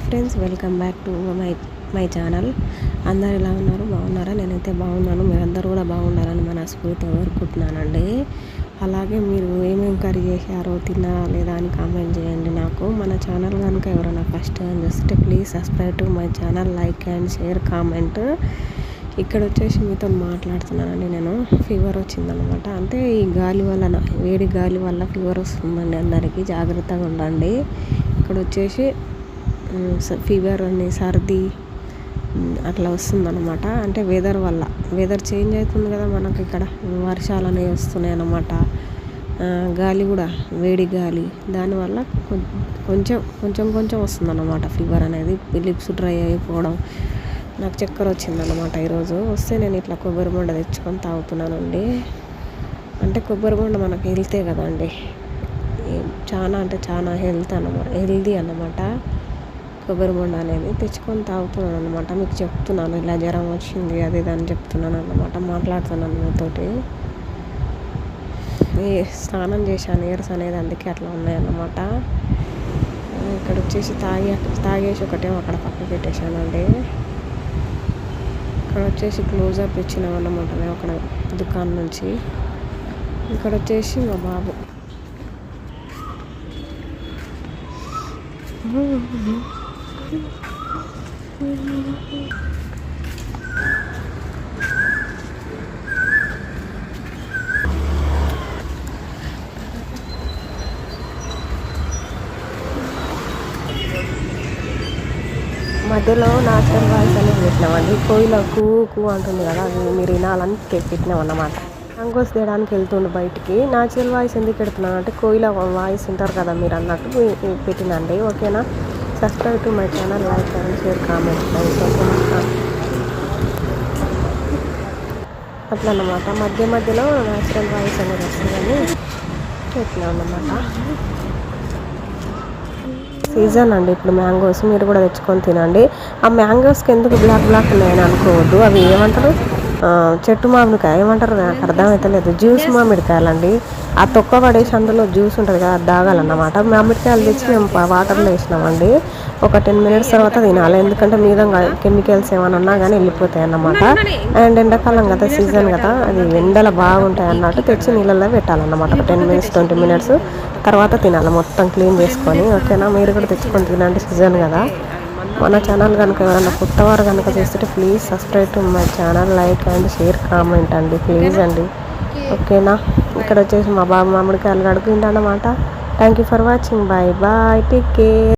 Hi friends, welcome back to my channel. అందరు ఎలా ఉన్నారు? బాగున్నారా? నేనైతే బాగున్నాను. మీరందరూ కూడా బాగుండాలని మనస్ఫూర్తిగా కోరుకుంటున్నానండి. అలాగే మీరు ఏమేమి కర్రీ చేశారో, తిన్నారా లేదా అని కామెంట్ చేయండి. నాకు మన ఛానల్ కనుక ఎవరైనా ఫస్ట్ టైం చూస్తే please subscribe to my channel, like and share, comment. ఇక్కడ వచ్చేసి మీతో మాట్లాడుతున్నానండి. నేను ఫీవర్ వచ్చిందనమాట. అంటే ఈ గాలి వల్ల, వేడి గాలి వల్ల ఫీవర్ వస్తుందండి. అందరికీ జాగ్రత్తగా ఉండండి. ఇక్కడ వచ్చేసి ఫీవర్ అని, సర్ది అట్లా వస్తుందన్నమాట. అంటే వెదర్ చేంజ్ అవుతుంది కదా మనకి. ఇక్కడ వర్షాలు అనేవి వస్తున్నాయి అన్నమాట. గాలి కూడా, వేడి గాలి, దానివల్ల కొంచెం వస్తుందన్నమాట ఫీవర్ అనేది. లిప్స్ డ్రై అయిపోవడం, నాకు చక్కెర వచ్చిందన్నమాట ఈరోజు. వస్తే నేను ఇట్లా కొబ్బరి బొండ తెచ్చుకొని తాగుతున్నానండి. అంటే కొబ్బరి బొండ మనకి హెల్తే కదండి. చాలా హెల్దీ అన్నమాట కొబ్బరి బొండ అనేది. తెచ్చుకొని తాగుతున్నాను అనమాట. మీకు చెప్తున్నాను ఇలా జ్వరం వచ్చింది అది ఇది అని చెప్తున్నాను అన్నమాట. మాట్లాడుతున్నాను మీతోటి. స్నానం చేశాను, ఇయర్స్ అనేది అందుకే అట్లా ఉన్నాయన్నమాట. ఇక్కడ వచ్చేసి తాగేసి ఒకటేమో అక్కడ పక్కన పెట్టేశానండి. ఇక్కడ వచ్చేసి క్లోజప్ ఇచ్చినామన్నమాట మేము అక్కడ దుకాణం నుంచి. ఇక్కడ వచ్చేసి మా బాబు మధ్యలో నాచురల్ వాయిస్ అనేది పెట్టినామండి. కోయిల కూ అంటుంది కదా, అది మీరు వినాలని పెట్టినాం అన్నమాట. మ్యాంగోస్ తీయడానికి వెళ్తుండే బయటికి. నాచురల్ వాయిస్ ఎందుకు పెడుతున్నాను అంటే కోయిల వాయిస్ వింటారు కదా మీరు అన్నట్టు పెట్టినండి. ఓకేనా? Subscribe to my channel, like and share, comment. అట్లా అన్నమాట. మధ్యలో నాచురల్ వాయిస్ అనేది వస్తుందని పెట్టినాం అన్నమాట. సీజన్ అండి ఇప్పుడు మ్యాంగోస్. మీరు కూడా తెచ్చుకొని తినండి. ఆ మ్యాంగోస్కి ఎందుకు బ్లాక్ ఉన్నాయని అనుకోవద్దు. అవి ఏమంటారు, చెట్టు మామిడికాయ ఏమంటారు, నాకు అర్థమవుతలేదు. జ్యూస్ మామిడికాయలండి. ఆ తొక్క పడేసి అందులో జ్యూస్ ఉంటుంది కదా, అది తాగాలన్నమాట. మామిడికాయలు తెచ్చి మేము వాటర్లో వేసినామండి. ఒక 10 minutes తర్వాత తినాలి. ఎందుకంటే మీద కెమికల్స్ ఏమైనా ఉన్నా కానీ వెళ్ళిపోతాయి అన్నమాట. అండ్ ఎండాకాలం కదా, సీజన్ కదా, అది ఎండలు బాగుంటాయి అన్నట్టు తెచ్చి నీళ్ళల్లో పెట్టాలన్నమాట. ఒక 10 minutes 20 minutes తర్వాత తినాలి, మొత్తం క్లీన్ చేసుకొని. ఓకేనా? మీరు కూడా తెచ్చుకొని తినండి, సీజన్ కదా. మన ఛానల్ కనుక ఎవరైనా కొత్తవారు కనుక చేస్తుంటే please subscribe to my channel, like and share, comment అండి, ప్లీజ్ అండి. ఓకేనా? ఇక్కడ వచ్చేసి మా బాబు మామిడికాయలు కడుగుతుందన్నమాట. Thank you for watching. Bye take care.